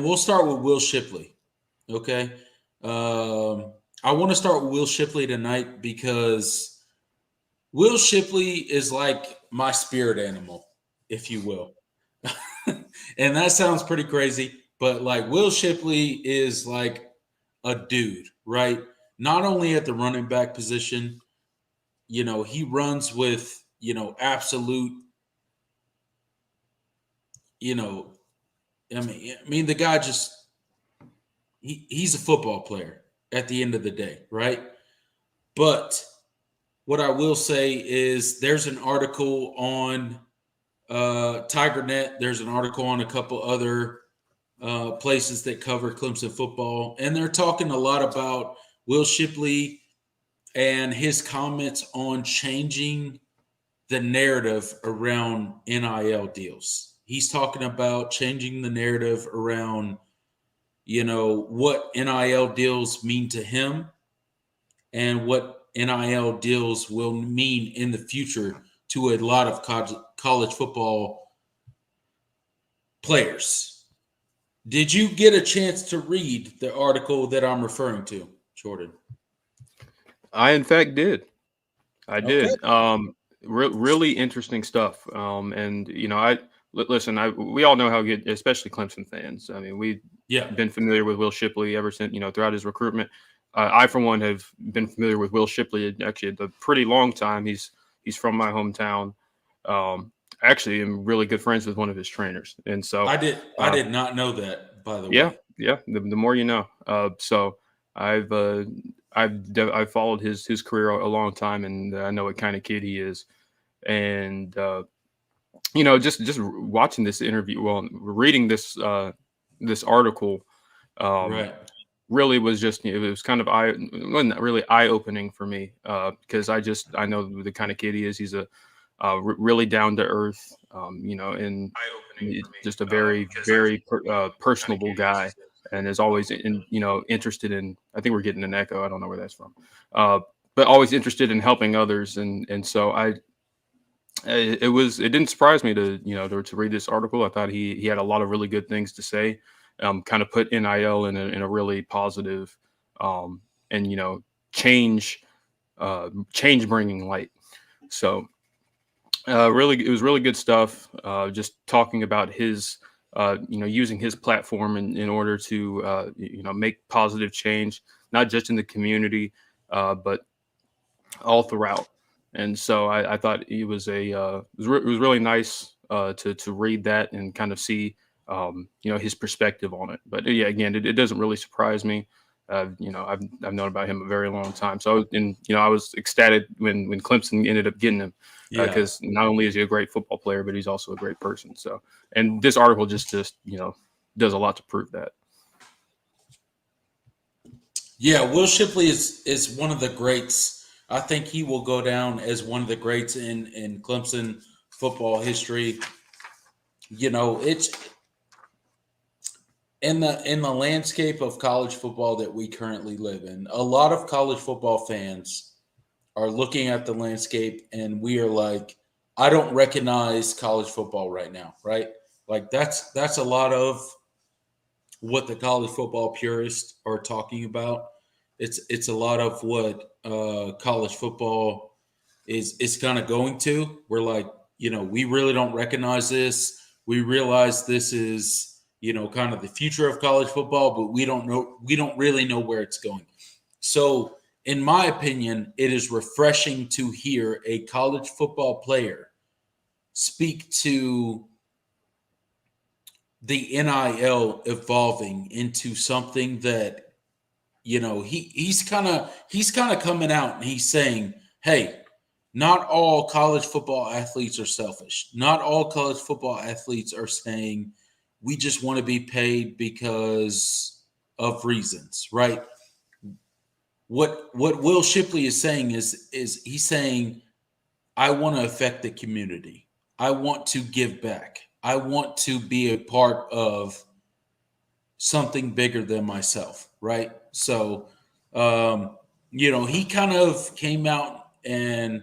we'll start with Will Shipley. Okay. I want to start with Will Shipley tonight because Will Shipley is like my spirit animal, if you will. And that sounds pretty crazy, but like Will Shipley is like a dude, right? Not only at the running back position, he runs with, absolute, you know, I mean, the guy just he's a football player at the end of the day, right? But what I will say is there's an article on TigerNet. There's an article on a couple other places that cover Clemson football, and they're talking a lot about Will Shipley and his comments on changing the narrative around NIL deals. He's talking about changing the narrative around, what NIL deals mean to him and what NIL deals will mean in the future to a lot of college football players. Did you get a chance to read the article that I'm referring to, Jordan? I, in fact, did. I Okay. did. Really interesting stuff. And we all know how good, especially Clemson fans. I mean, we've been familiar with Will Shipley ever since, throughout his recruitment. I, for one, have been familiar with Will Shipley actually a pretty long time. He's from my hometown. Actually, I'm really good friends with one of his trainers, and so I did not know that, by the yeah, way. yeah. The more you know. So I've followed his career a long time, and I know what kind of kid he is. And just watching this interview, reading this article, Right. really was just, it was kind of wasn't really eye opening for me, because I know the kind of kid he is. He's a really down to earth, and just a very very personable guy, and is always interested in. I think we're getting an echo. I don't know where that's from, but always interested in helping others, and so it didn't surprise me to read this article. I thought he had a lot of really good things to say, kind of put NIL in a really positive, and change bringing light. So it was really good stuff. Just talking about his, using his platform in order to, make positive change, not just in the community, but all throughout. And so I thought it was it was really nice to read that and kind of see, his perspective on it. But yeah, again, it doesn't really surprise me. I've known about him a very long time. So, I was ecstatic when Clemson ended up getting him, because not only is he a great football player, but he's also a great person. So, and this article just does a lot to prove that. Yeah, Will Shipley is one of the greats. I think he will go down as one of the greats in Clemson football history. It's in the landscape of college football that we currently live in. A lot of college football fans are looking at the landscape, and we are like, I don't recognize college football right now, right? Like that's a lot of what the college football purists are talking about. It's a lot of what college football is kind of going to. We're like, we really don't recognize this. We realize this is, kind of the future of college football, but we don't really know where it's going. So, in my opinion, it is refreshing to hear a college football player speak to the NIL evolving into something that, he's kind of coming out and he's saying, hey, not all college football athletes are selfish. Not all college football athletes are saying we just want to be paid because of reasons, right? What Will Shipley is saying is he's saying, I want to affect the community. I want to give back. I want to be a part of something bigger than myself, right? So, he kind of came out and,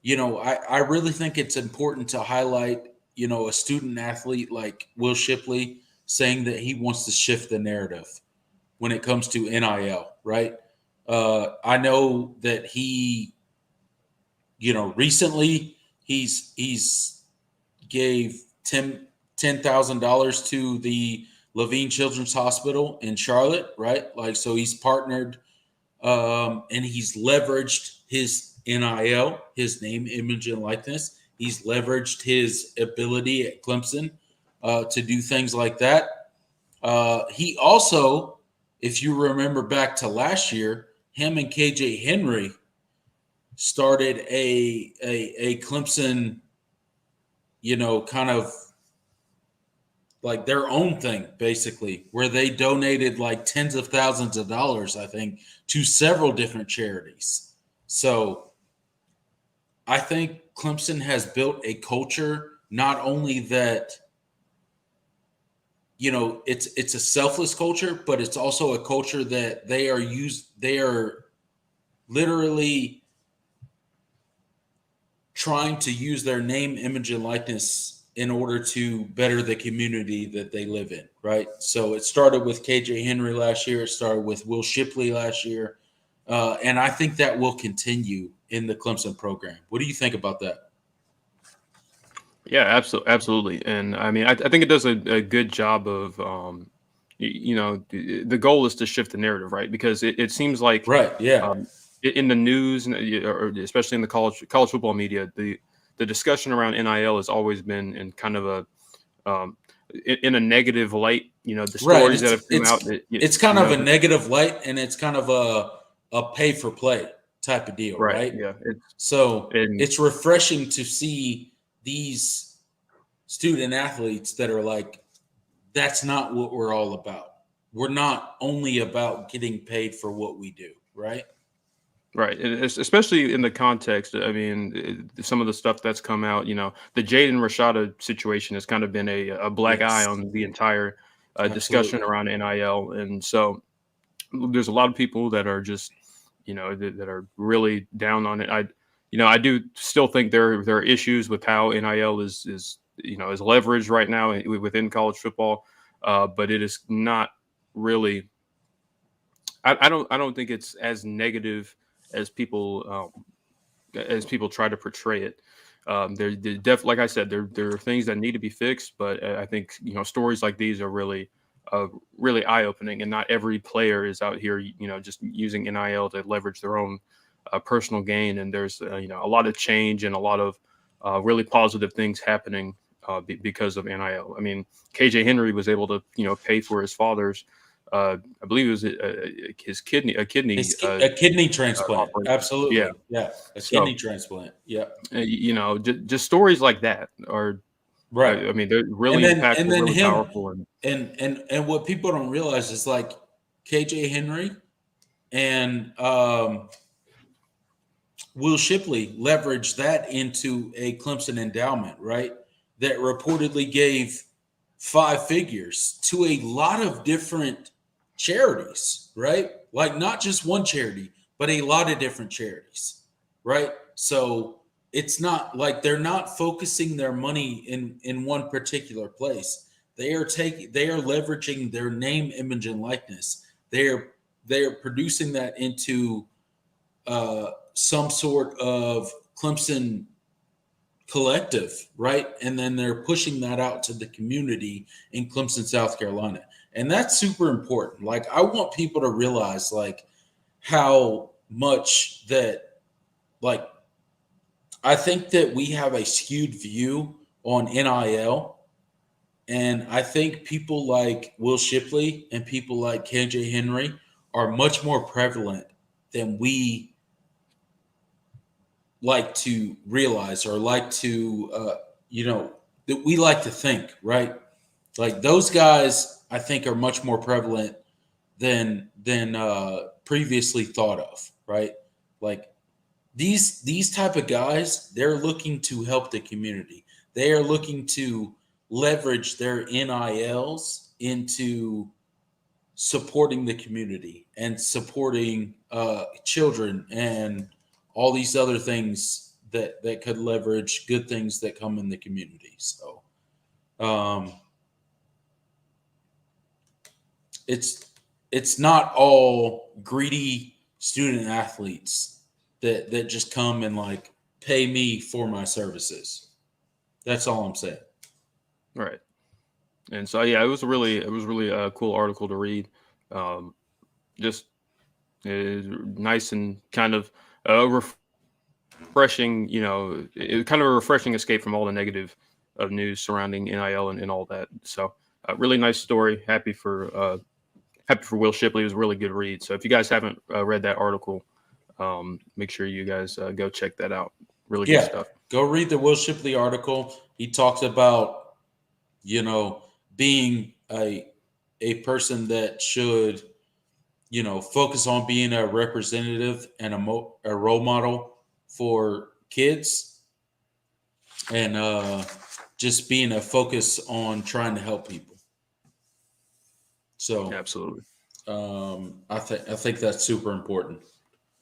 I really think it's important to highlight, a student athlete like Will Shipley saying that he wants to shift the narrative when it comes to NIL, right? I know that he, recently he's gave $10,000 to the Levine Children's Hospital in Charlotte, right? Like, so he's partnered and he's leveraged his NIL, his name, image, and likeness. He's leveraged his ability at Clemson to do things like that. He also, if you remember back to last year, him and KJ Henry started a Clemson, kind of like their own thing, basically, where they donated like tens of thousands of dollars, I think, to several different charities. So I think Clemson has built a culture, not only that, it's a selfless culture, but it's also a culture that they are literally trying to use their name, image, and likeness in order to better the community that they live in, right? So it started with KJ Henry last year. It started with Will Shipley last year. And I think that will continue in the Clemson program. What do you think about that? Yeah, absolutely. And I mean, I think it does a good job of, the goal is to shift the narrative, right? Because it seems like, Right, yeah. In the news, or especially in the college football media, the discussion around NIL has always been in kind of in a negative light. The Right. stories that have come out. It's kind of a negative light, and it's kind of a pay for play type of deal, Right. right? Yeah. So And it's refreshing to see these student athletes that are like, that's not what we're all about. We're not only about getting paid for what we do, right? right, and especially in the context. I mean, some of the stuff that's come out. The Jaden Rashada situation has kind of been a black eye Yes, on the entire discussion absolutely. around NIL, and so there's a lot of people that are just, that are really down on it. I do still think there are issues with how NIL is leveraged right now within college football, but it is not really. I don't think it's as negative as people try to portray it. Like I said, there are things that need to be fixed, but I think stories like these are really eye opening, and not every player is out here just using NIL to leverage their own personal gain. And there's a lot of change and a lot of really positive things happening because of NIL. I mean, KJ Henry was able to pay for his father's. I believe it was his kidney, a kidney A kidney transplant. operation. Yeah. Absolutely. Yeah. A So kidney transplant. Yeah. just stories like that are, Right. I mean, they're And really then impactful, and then really him powerful, and and what people don't realize is like KJ Henry and Will Shipley leveraged that into a Clemson endowment, right? That reportedly gave 5 figures to a lot of different charities, right? Like not just one charity, but a lot of different charities, right? So it's not like they're not focusing their money in one particular place. They are leveraging their name, image, and likeness. They are producing that into some sort of Clemson collective, right? And then they're pushing that out to the community in Clemson, South Carolina. And that's super important. Like, I want people to realize, like, how much that, like, I think that we have a skewed view on NIL. And I think people like Will Shipley and people like KJ Henry are much more prevalent than we like to realize or like to that we like to think, right? Like those guys I think are much more prevalent than previously thought of, right? Like these type of guys, they're looking to help the community. They are looking to leverage their NILs into supporting the community and supporting children and all these other things that could leverage good things that come in the community. So, it's not all greedy student athletes that just come and like pay me for my services. That's all I'm saying. Right. And so yeah, it was really a cool article to read. Just nice and kind of refreshing. It was kind of a refreshing escape from all the negative of news surrounding NIL and all that. So really nice story. Happy for Will Shipley. It was a really good read. So if you guys haven't read that article, make sure you guys go check that out. Really good stuff. Go read the Will Shipley article. He talks about, being a person that should, focus on being a representative and a role model for kids, and just being a focus on trying to help people. So absolutely. I think that's super important.